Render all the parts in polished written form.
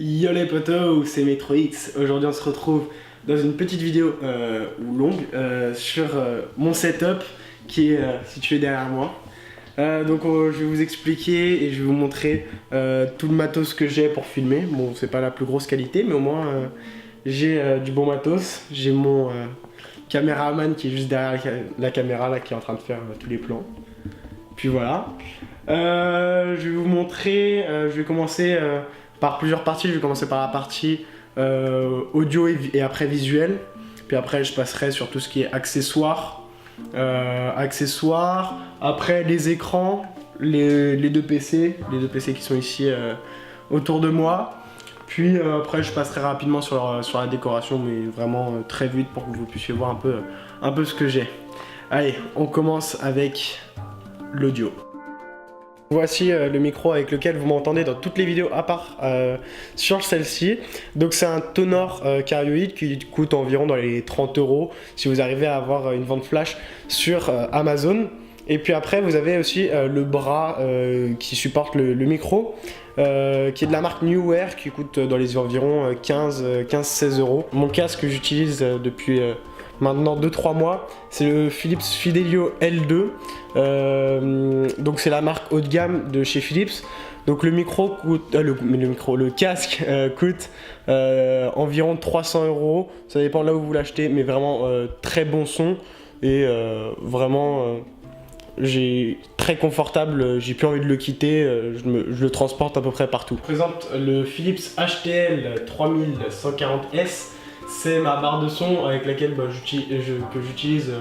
Yo les potos, c'est MetroX. Aujourd'hui on se retrouve dans une petite vidéo ou longue sur mon setup qui est situé derrière moi. Je vais vous expliquer et je vais vous montrer tout le matos que j'ai pour filmer. Bon, c'est pas la plus grosse qualité, mais au moins j'ai du bon matos. J'ai mon caméraman qui est juste derrière la caméra là, qui est en train de faire tous les plans. Puis voilà. Je vais vous montrer, je vais commencer par plusieurs parties. Je vais commencer par la partie audio et après visuel. Puis après je passerai sur tout ce qui est accessoires. Après les écrans, les deux PC qui sont ici autour de moi. Puis après je passerai rapidement sur la décoration, mais vraiment très vite pour que vous puissiez voir un peu ce que j'ai. Allez, on commence avec l'audio. Voici le micro avec lequel vous m'entendez dans toutes les vidéos à part sur celle-ci. Donc c'est un Tonor carioïde qui coûte environ dans les 30 € si vous arrivez à avoir une vente flash sur Amazon. Et puis après vous avez aussi le bras qui supporte le micro qui est de la marque Newear qui coûte dans les environs 15-16 €. Mon casque que j'utilise depuis maintenant 2-3 mois, c'est le Philips Fidelio L2. Donc c'est la marque haut de gamme de chez Philips. Donc le micro coûte, le casque coûte environ 300 €. Ça dépend là où vous l'achetez, mais vraiment très bon son et j'ai très confortable, j'ai plus envie de le quitter, je le transporte à peu près partout. Je présente le Philips HTL 3140S. C'est ma barre de son avec laquelle j'utilise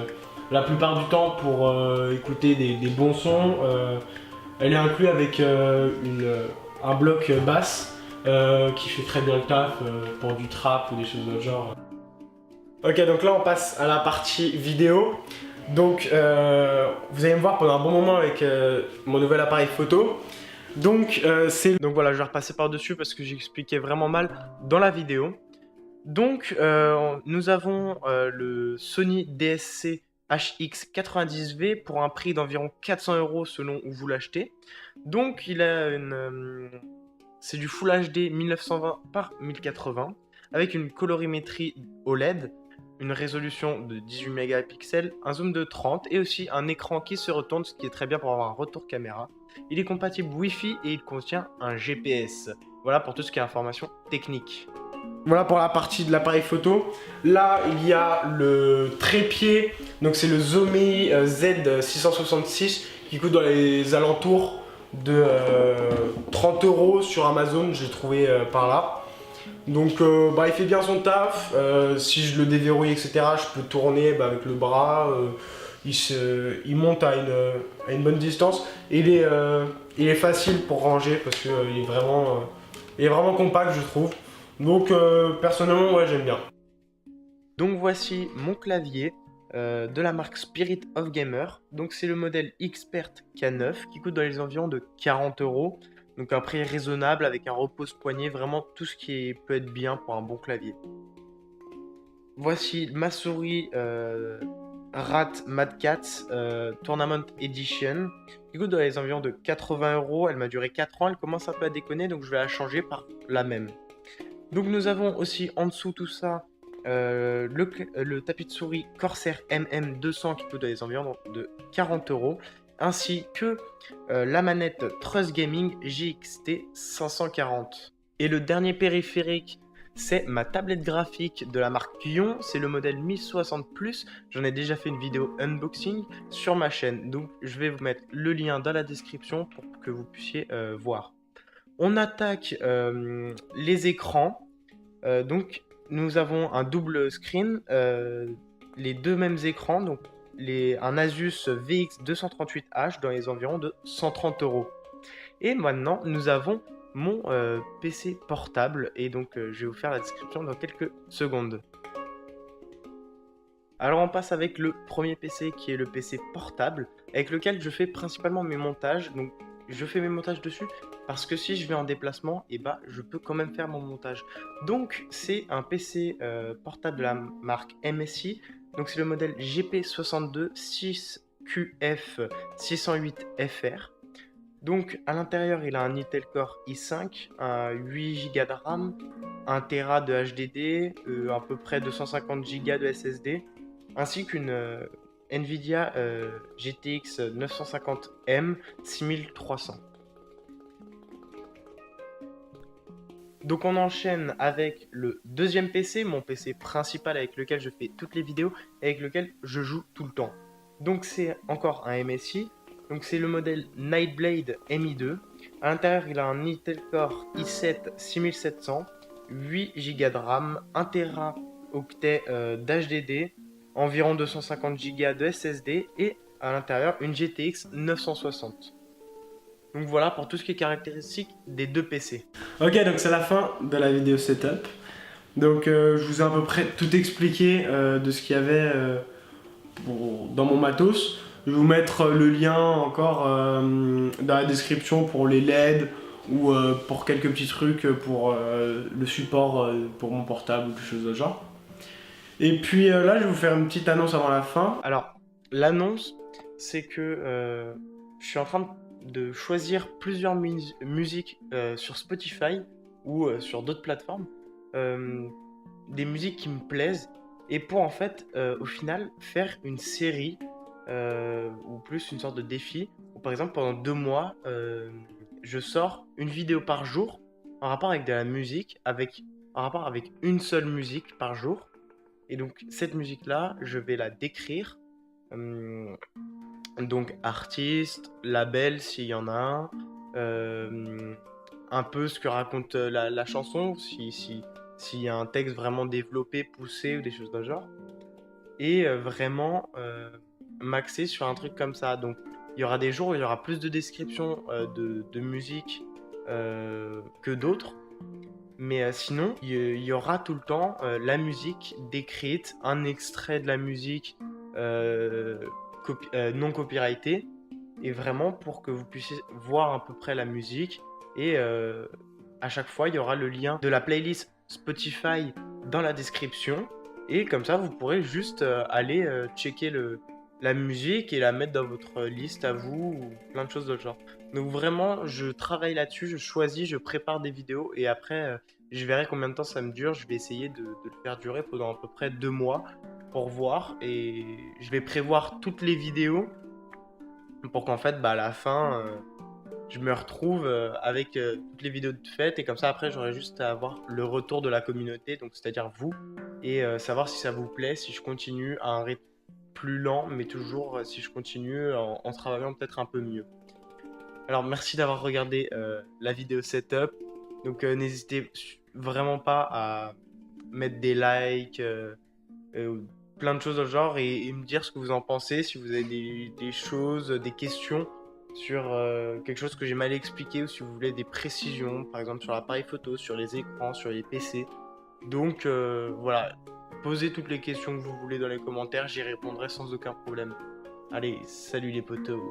la plupart du temps pour écouter des bons sons. Elle est inclue avec un bloc basse qui fait très bien le taf pour du trap ou des choses de ce genre. Ok, donc là on passe à la partie vidéo. Donc vous allez me voir pendant un bon moment avec mon nouvel appareil photo. Donc voilà, je vais repasser par dessus parce que j'expliquais vraiment mal dans la vidéo. Donc nous avons le Sony DSC HX90V pour un prix d'environ 400 € selon où vous l'achetez. Donc il a c'est du Full HD 1920 par 1080 avec une colorimétrie OLED, une résolution de 18 mégapixels, un zoom de 30 et aussi un écran qui se retourne, ce qui est très bien pour avoir un retour caméra. Il est compatible Wi-Fi et il contient un GPS. Voilà pour tout ce qui est information technique. Voilà pour la partie de l'appareil photo. Là, il y a le trépied. Donc c'est le Zomi Z666 qui coûte dans les alentours de 30 € sur Amazon. J'ai trouvé par là. Donc il fait bien son taf. Si je le déverrouille, etc., je peux tourner avec le bras. Il monte à une bonne distance. Et il est facile pour ranger parce qu'il est vraiment compact, je trouve. Donc personnellement, ouais, j'aime bien. Donc voici mon clavier de la marque Spirit of Gamer. Donc c'est le modèle Expert K9 qui coûte dans les environs de 40 €. Donc un prix raisonnable avec un repose-poignet, vraiment tout ce qui peut être bien pour un bon clavier. Voici ma souris Rat Mad Cat Tournament Edition qui coûte dans les environs de 80 €. Elle m'a duré 4 ans, elle commence un peu à déconner, donc je vais la changer par la même. Donc nous avons aussi en dessous tout ça le tapis de souris Corsair MM200 qui coûte dans les environs de 40 €, ainsi que la manette Trust Gaming GXT 540. Et le dernier périphérique, c'est ma tablette graphique de la marque Lion, c'est le modèle 1060 Plus. J'en ai déjà fait une vidéo unboxing sur ma chaîne, donc je vais vous mettre le lien dans la description pour que vous puissiez voir. On attaque les écrans. Donc nous avons un double screen, les deux mêmes écrans, donc un Asus VX238H dans les environs de 130 €. Et maintenant nous avons mon PC portable et donc je vais vous faire la description dans quelques secondes. Alors on passe avec le premier PC qui est le PC portable avec lequel je fais principalement mes montages. Donc je fais mes montages dessus parce que si je vais en déplacement, je peux quand même faire mon montage. Donc c'est un PC portable de la marque MSI. Donc c'est le modèle GP62 6QF608FR. Donc à l'intérieur, il a un Intel Core i5, un 8 Go de RAM, 1 Tera de HDD, à peu près 250 Go de SSD, ainsi qu'une Nvidia GTX 950M 6300. Donc on enchaîne avec le deuxième PC, mon PC principal avec lequel je fais toutes les vidéos et avec lequel je joue tout le temps. Donc c'est encore un MSI, donc c'est le modèle Nightblade Mi2. À l'intérieur il a un Intel Core i7 6700, 8 Go de RAM, 1 Teraoctet d'HDD, environ 250 Go de SSD et à l'intérieur une GTX 960. Donc voilà pour tout ce qui est caractéristique des deux PC. Ok, donc c'est la fin de la vidéo setup. Donc je vous ai à peu près tout expliqué de ce qu'il y avait dans mon matos. Je vais vous mettre le lien encore dans la description pour les LED ou pour quelques petits trucs pour le support pour mon portable ou quelque chose de genre. Et puis là, je vais vous faire une petite annonce avant la fin. Alors, l'annonce, c'est que je suis en train de choisir plusieurs musiques sur Spotify ou sur d'autres plateformes, des musiques qui me plaisent, et pour en fait, au final, faire une série ou plus une sorte de défi, où par exemple pendant 2 mois, je sors une vidéo par jour en rapport avec de la musique, en rapport avec une seule musique par jour. Et donc cette musique-là, je vais la décrire. euh, donc artiste, label s'il y en a un peu ce que raconte la chanson, s'il y a un texte vraiment développé, poussé ou des choses de ce genre. Et vraiment m'axer sur un truc comme ça. Donc il y aura des jours où il y aura plus de descriptions de musique que d'autres. Mais sinon, il y aura tout le temps la musique décrite, un extrait de la musique non copyrightée, et vraiment pour que vous puissiez voir à peu près la musique. Et à chaque fois, il y aura le lien de la playlist Spotify dans la description. Et comme ça, vous pourrez juste aller checker la musique et la mettre dans votre liste à vous, ou plein de choses de ce genre. Donc vraiment, je travaille là-dessus, je choisis, je prépare des vidéos et après, je verrai combien de temps ça me dure. Je vais essayer de le faire durer pendant à peu près 2 mois pour voir, et je vais prévoir toutes les vidéos pour qu'en fait, à la fin, je me retrouve avec toutes les vidéos faites, et comme ça après, j'aurai juste à avoir le retour de la communauté, donc c'est-à-dire vous, et savoir si ça vous plaît, si je continue à un rythme plus lent, mais toujours si je continue en travaillant peut-être un peu mieux. Alors merci d'avoir regardé la vidéo setup. Donc n'hésitez vraiment pas à mettre des likes, plein de choses dans le genre, et me dire ce que vous en pensez, si vous avez des choses, des questions sur quelque chose que j'ai mal expliqué, ou si vous voulez des précisions, par exemple sur l'appareil photo, sur les écrans, sur les PC. Donc voilà, posez toutes les questions que vous voulez dans les commentaires, j'y répondrai sans aucun problème. Allez, salut les potos.